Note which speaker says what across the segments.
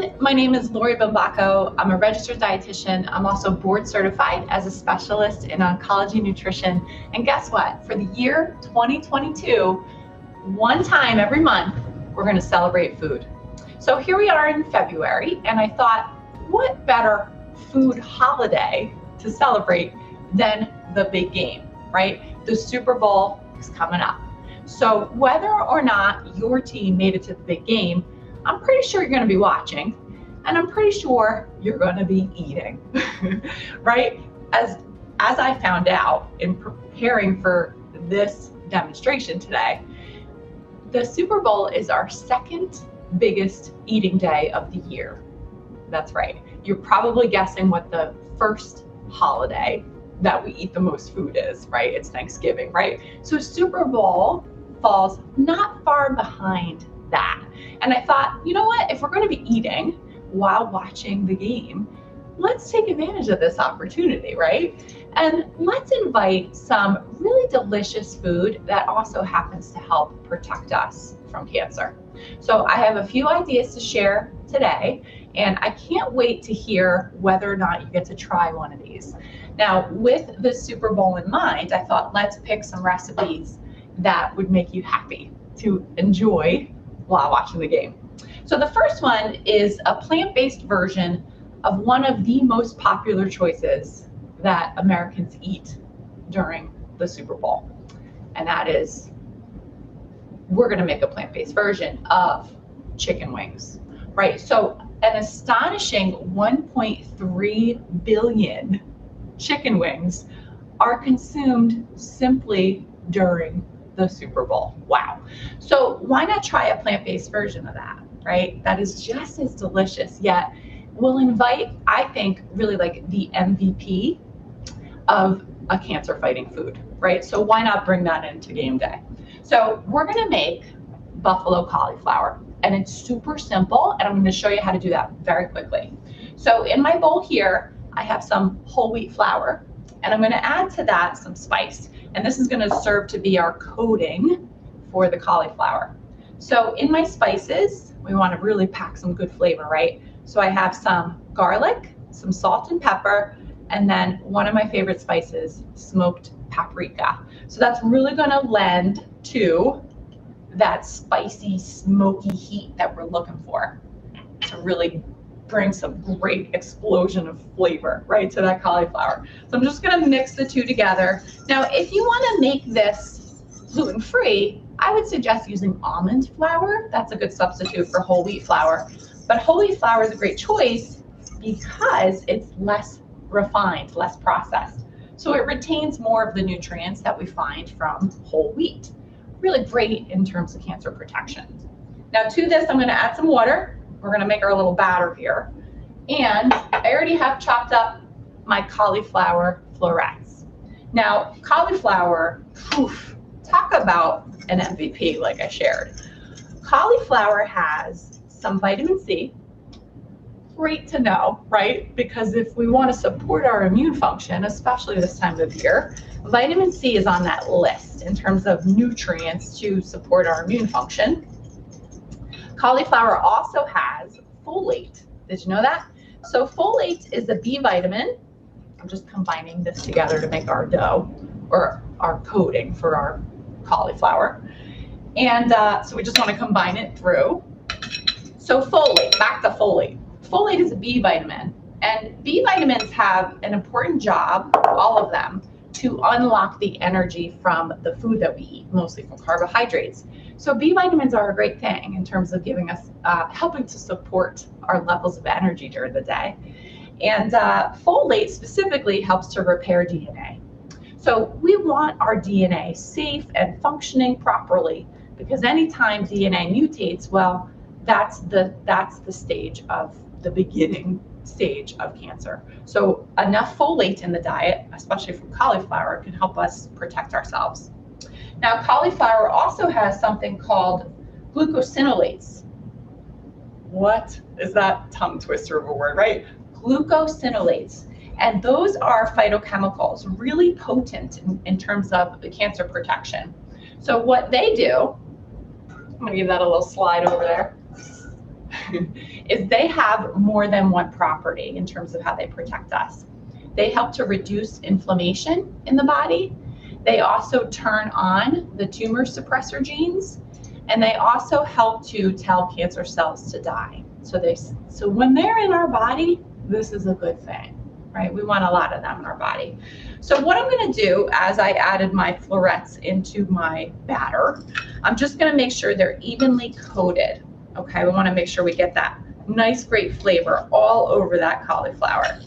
Speaker 1: everyone, my name is Lori Bumbaco. I'm a registered dietitian. I'm also board certified as a specialist in oncology nutrition. And guess what? For the year 2022, one time every month, we're going to celebrate food. So here we are in February, and I thought, what better food holiday to celebrate than the big game, right? The Super Bowl is coming up. So whether or not your team made it to the big game, I'm pretty sure you're going to be watching, and I'm pretty sure you're going to be eating, right? As I found out in preparing for this demonstration today, the Super Bowl is our second biggest eating day of the year. That's right. You're probably guessing what the first holiday that we eat the most food is, right? It's Thanksgiving, right? So Super Bowl falls not far behind that. And I thought, you know what, if we're going to be eating while watching the game, let's take advantage of this opportunity, right? And let's invite some really delicious food that also happens to help protect us from cancer. So I have a few ideas to share today, and I can't wait to hear whether or not you get to try one of these. Now, with the Super Bowl in mind, I thought let's pick some recipes that would make you happy to enjoy while watching the game. So the first one is a plant-based version of one of the most popular choices that Americans eat during the Super Bowl. And that is, we're gonna make a plant-based version of chicken wings, right? So an astonishing 1.3 billion chicken wings are consumed simply during the Super Bowl. Wow. So why not try a plant-based version of that, right? That is just as delicious, yet will invite, I think, really like the MVP of a cancer fighting food, right? So why not bring that into game day? So we're gonna make buffalo cauliflower, and it's super simple, and I'm gonna show you how to do that very quickly. So in my bowl here, I have some whole wheat flour, and I'm gonna add to that some spice. And this is gonna serve to be our coating for the cauliflower. So in my spices, we wanna really pack some good flavor, right? So I have some garlic, some salt and pepper, and then one of my favorite spices, smoked paprika. So that's really gonna lend to that spicy, smoky heat that we're looking for to really bring some great explosion of flavor, right, to that cauliflower. So I'm just gonna mix the two together. Now, if you wanna make this gluten-free, I would suggest using almond flour. That's a good substitute for whole wheat flour. But whole wheat flour is a great choice because it's less refined, less processed. So it retains more of the nutrients that we find from whole wheat. Really great in terms of cancer protection. Now to this, I'm gonna add some water. We're gonna make our little batter here. And I already have chopped up my cauliflower florets. Now, cauliflower, talk about an MVP like I shared. Cauliflower has some vitamin C, great to know, right? Because if we wanna support our immune function, especially this time of year, vitamin C is on that list in terms of nutrients to support our immune function. Cauliflower also has folate. Did you know that? So folate is a B vitamin. I'm just combining this together to make our dough or our coating for our cauliflower. And so we just want to combine it through. So folate, back to folate. Folate is a B vitamin, and B vitamins have an important job, all of them, to unlock the energy from the food that we eat, mostly from carbohydrates. So B vitamins are a great thing in terms of giving us, helping to support our levels of energy during the day. And folate specifically helps to repair DNA. So we want our DNA safe and functioning properly, because anytime DNA mutates, well, that's the stage of the beginning stage of cancer. So enough folate in the diet, especially from cauliflower, can help us protect ourselves. Now, cauliflower also has something called glucosinolates. What is that tongue twister of a word, right? Glucosinolates. And those are phytochemicals, really potent in terms of the cancer protection. So what they do, I'm gonna give that a little slide over there, is they have more than one property in terms of how they protect us. They help to reduce inflammation in the body. They also turn on the tumor suppressor genes, and they also help to tell cancer cells to die. So when they're in our body, this is a good thing, right? We want a lot of them in our body. So what I'm going to do, as I added my florets into my batter, I'm just going to make sure they're evenly coated. Okay, we want to make sure we get that nice, great flavor all over that cauliflower.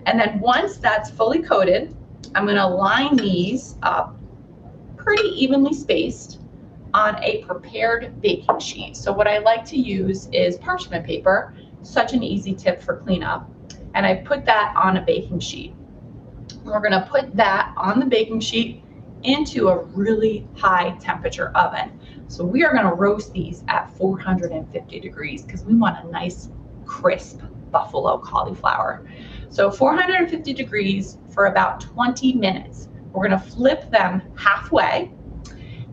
Speaker 1: And then once that's fully coated, I'm going to line these up pretty evenly spaced on a prepared baking sheet. So what I like to use is parchment paper, such an easy tip for cleanup. And I put that on a baking sheet. We're going to put that on the baking sheet into a really high temperature oven. So we are going to roast these at 450 degrees because we want a nice crisp buffalo cauliflower. So 450 degrees for about 20 minutes. We're going to flip them halfway.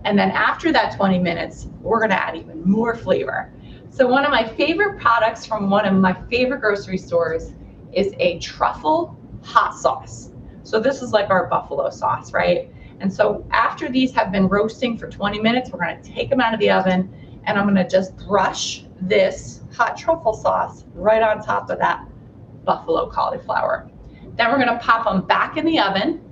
Speaker 1: And then after that 20 minutes, we're going to add even more flavor. So one of my favorite products from one of my favorite grocery stores is a Truffle Hot Sauce. So this is like our buffalo sauce, right? And so after these have been roasting for 20 minutes, we're going to take them out of the oven, and I'm going to just brush this hot truffle sauce right on top of that buffalo cauliflower. Then we're going to pop them back in the oven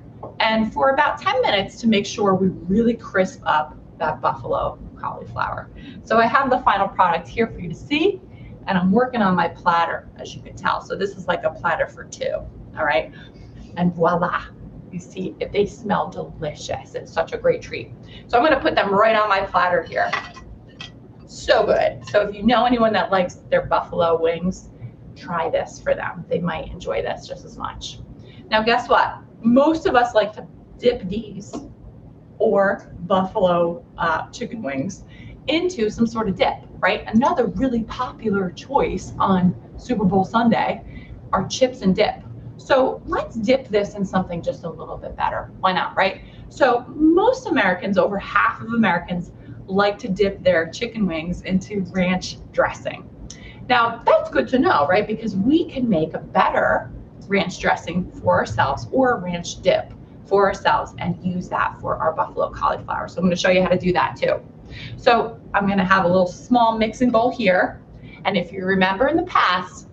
Speaker 1: and for about 10 minutes to make sure we really crisp up that buffalo cauliflower. So I have the final product here for you to see, and I'm working on my platter, as you can tell. So this is like a platter for two, all right? And voila, you see, they smell delicious. It's such a great treat. So I'm going to put them right on my platter here. So good. So if you know anyone that likes their buffalo wings, try this for them. They might enjoy this just as much. Now, guess what? Most of us like to dip these or buffalo chicken wings into some sort of dip, right? Another really popular choice on Super Bowl Sunday are chips and dip. So let's dip this in something just a little bit better. Why not, right? So most Americans, over half of Americans, like to dip their chicken wings into ranch dressing. Now, that's good to know, right? Because we can make a better ranch dressing for ourselves or a ranch dip for ourselves and use that for our buffalo cauliflower. So I'm going to show you how to do that too. So I'm going to have a little small mixing bowl here. And if you remember in the past,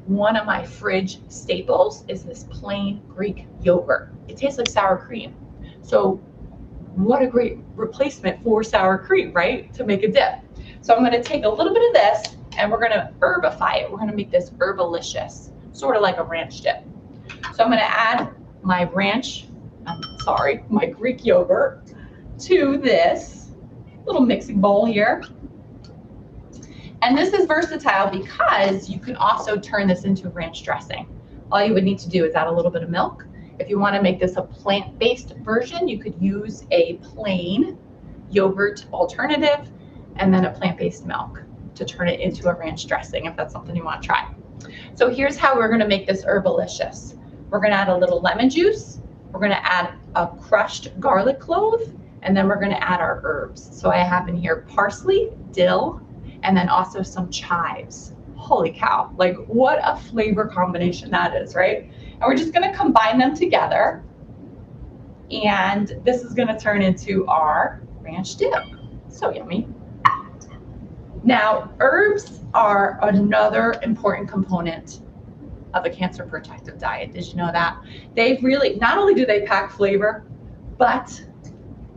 Speaker 1: one of my fridge staples is this plain Greek yogurt. It tastes like sour cream. So what a great replacement for sour cream, right? To make a dip. So I'm going to take a little bit of this and we're going to herbify it. We're going to make this herbalicious, sort of like a ranch dip. So I'm going to add my my Greek yogurt to this little mixing bowl here. And this is versatile because you can also turn this into ranch dressing. All you would need to do is add a little bit of milk. If you want to make this a plant-based version, you could use a plain yogurt alternative and then a plant-based milk to turn it into a ranch dressing if that's something you want to try. So here's how we're going to make this herbalicious. We're going to add a little lemon juice. We're going to add a crushed garlic clove, and then we're going to add our herbs. So I have in here parsley, dill, and then also some chives. Holy cow, like what a flavor combination that is, right? And we're just going to combine them together, and this is going to turn into our ranch dip. So yummy. Now, herbs are another important component of a cancer protective diet. Did you know that? They really, not only do they pack flavor, but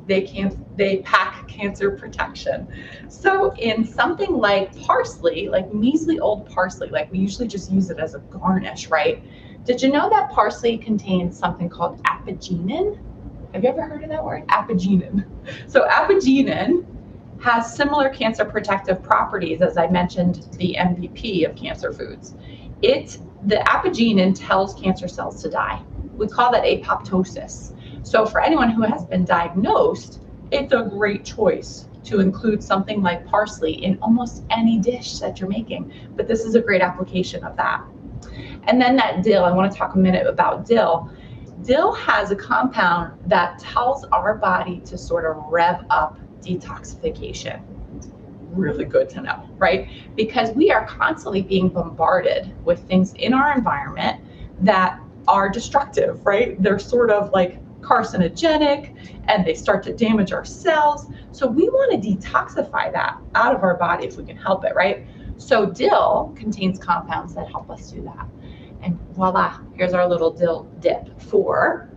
Speaker 1: they pack cancer protection. So in something like parsley, like measly old parsley, like we usually just use it as a garnish, right? Did you know that parsley contains something called apigenin? Have you ever heard of that word? Apigenin. So apigenin has similar cancer protective properties, as I mentioned, the MVP of cancer foods. The apigenin tells cancer cells to die. We call that apoptosis. So for anyone who has been diagnosed, it's a great choice to include something like parsley in almost any dish that you're making. But this is a great application of that. And then that dill, I want to talk a minute about dill. Dill has a compound that tells our body to sort of rev up detoxification. really good to know, right? Because we are constantly being bombarded with things in our environment that are destructive, right? They're sort of like carcinogenic and they start to damage our cells. So we want to detoxify that out of our body if we can help it, right? So dill contains compounds that help us do that. And voila, here's our little dill dip for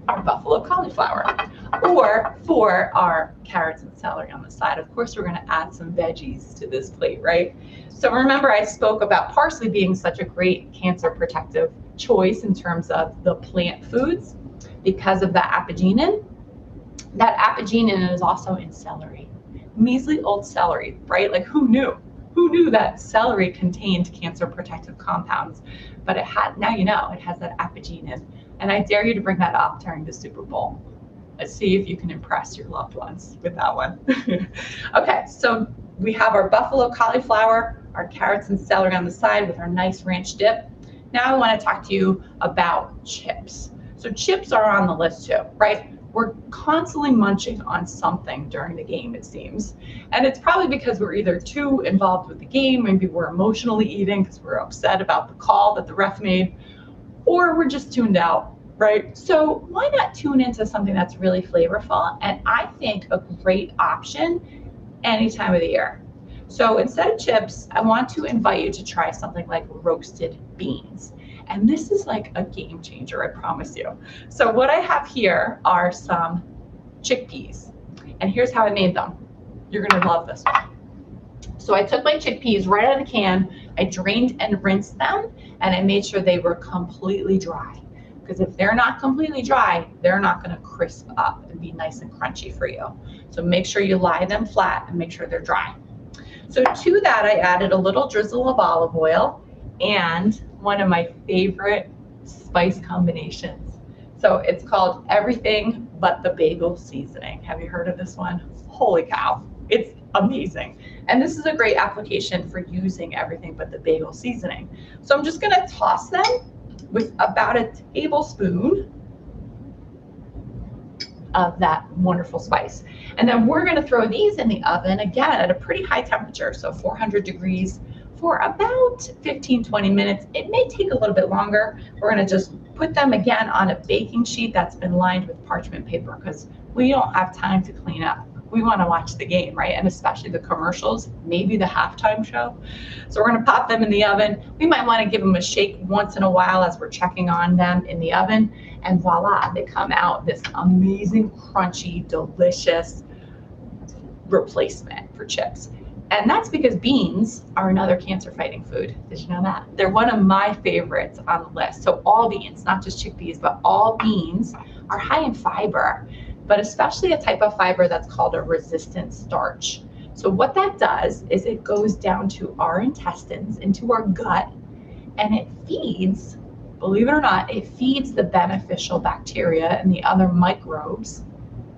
Speaker 1: our buffalo cauliflower, or for our carrots and celery on the side. Of course, we're going to add some veggies to this plate, right? So remember, I spoke about parsley being such a great cancer protective choice in terms of the plant foods because of the apigenin. That apigenin is also in celery, measly old celery, right? Like who knew? Who knew that celery contained cancer protective compounds? But it had, now you know, it has that apigenin. And I dare you to bring that up during the Super Bowl. Let's see if you can impress your loved ones with that one. Okay, so we have our buffalo cauliflower, our carrots and celery on the side with our nice ranch dip. Now I want to talk to you about chips. So chips are on the list too, right? We're constantly munching on something during the game, it seems. And it's probably because we're either too involved with the game, maybe we're emotionally eating because we're upset about the call that the ref made, or we're just tuned out, right? So why not tune into something that's really flavorful? And I think a great option any time of the year. So instead of chips, I want to invite you to try something like roasted beans. And this is like a game changer, I promise you. So what I have here are some chickpeas. And here's how I made them. You're gonna love this one. So I took my chickpeas right out of the can, I drained and rinsed them, and I made sure they were completely dry. Because if they're not completely dry, they're not gonna crisp up and be nice and crunchy for you. So make sure you lie them flat and make sure they're dry. So to that, I added a little drizzle of olive oil and one of my favorite spice combinations. So it's called Everything But the Bagel Seasoning. Have you heard of this one? Holy cow, it's amazing. And this is a great application for using everything but the bagel seasoning. So I'm just gonna toss them with about a tablespoon of that wonderful spice. And then we're gonna throw these in the oven again at a pretty high temperature, so 400 degrees for about 15-20 minutes. It may take a little bit longer. We're gonna just put them again on a baking sheet that's been lined with parchment paper because we don't have time to clean up. We wanna watch the game, right? And especially the commercials, maybe the halftime show. So we're gonna pop them in the oven. We might wanna give them a shake once in a while as we're checking on them in the oven. And voila, they come out this amazing, crunchy, delicious replacement for chips. And that's because beans are another cancer fighting food. Did you know that? They're one of my favorites on the list. So all beans, not just chickpeas, but all beans are high in fiber, but especially a type of fiber that's called a resistant starch. So what that does is it goes down to our intestines, into our gut, and it feeds, believe it or not, it feeds the beneficial bacteria and the other microbes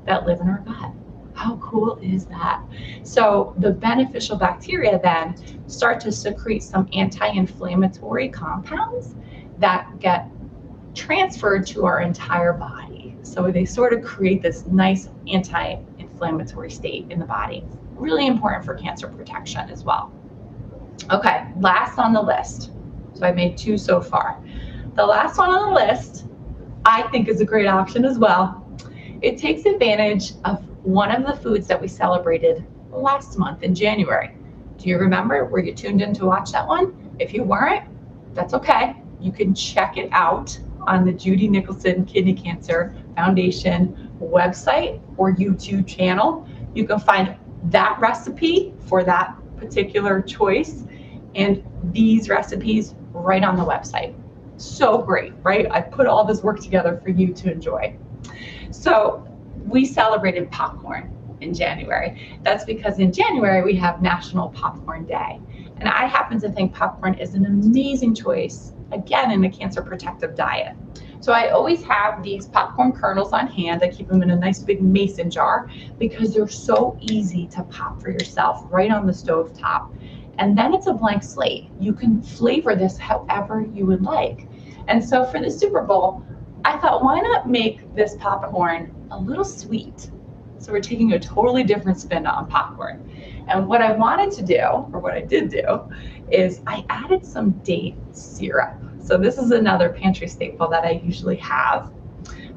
Speaker 1: that live in our gut. How cool is that? So the beneficial bacteria then start to secrete some anti-inflammatory compounds that get transferred to our entire body. So they sort of create this nice anti-inflammatory state in the body. Really important for cancer protection as well. Okay, last on the list. So I made 2 so far. The last one on the list, I think is a great option as well. It takes advantage of one of the foods that we celebrated last month in January. Do you remember? Were you tuned in to watch that one? If you weren't, that's okay. You can check it out on the Judy Nicholson Kidney Cancer Foundation website or YouTube channel. You can find that recipe for that particular choice and these recipes right on the website. So great, right? I put all this work together for you to enjoy. So we celebrated popcorn in January. That's because in January we have National Popcorn Day. And I happen to think popcorn is an amazing choice, again, in a cancer protective diet. So I always have these popcorn kernels on hand. I keep them in a nice big mason jar because they're so easy to pop for yourself right on the stove top. And then it's a blank slate. You can flavor this however you would like. And so for the Super Bowl, I thought, why not make this popcorn a little sweet? So we're taking a totally different spin on popcorn. And what I wanted to do, or what I did do, is I added some date syrup. So this is another pantry staple that I usually have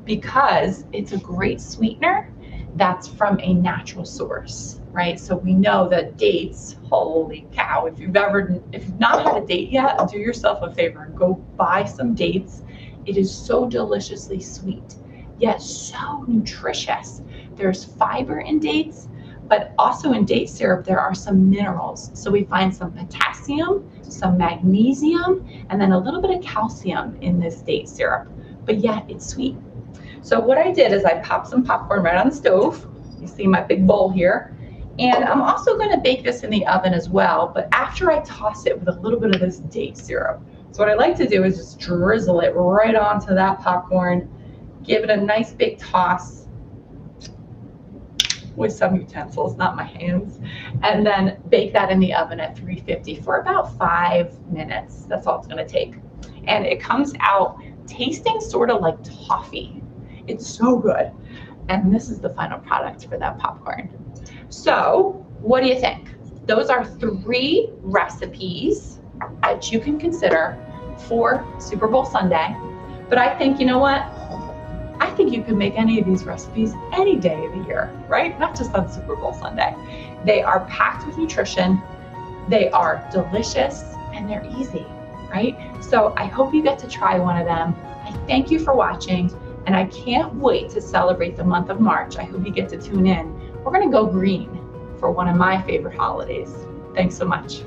Speaker 1: because it's a great sweetener that's from a natural source, right? So we know that dates, holy cow, if you've not had a date yet, do yourself a favor and go buy some dates. It is so deliciously sweet, yet so nutritious. There's fiber in dates, but also in date syrup, there are some minerals. So we find some potassium, some magnesium, and then a little bit of calcium in this date syrup, but yet it's sweet. So what I did is I popped some popcorn right on the stove. You see my big bowl here. And I'm also gonna bake this in the oven as well, but after I toss it with a little bit of this date syrup. So what I like to do is just drizzle it right onto that popcorn, give it a nice big toss with some utensils, not my hands, and then bake that in the oven at 350 for about 5 minutes. That's all it's gonna take. And it comes out tasting sort of like toffee. It's so good. And this is the final product for that popcorn. So what do you think? Those are 3 recipes that you can consider for Super Bowl Sunday. But I think, you know what? I think you can make any of these recipes any day of the year, right? Not just on Super Bowl Sunday. They are packed with nutrition, they are delicious, and they're easy, right? So I hope you get to try one of them. I thank you for watching, and I can't wait to celebrate the month of March. I hope you get to tune in. We're gonna go green for one of my favorite holidays. Thanks so much.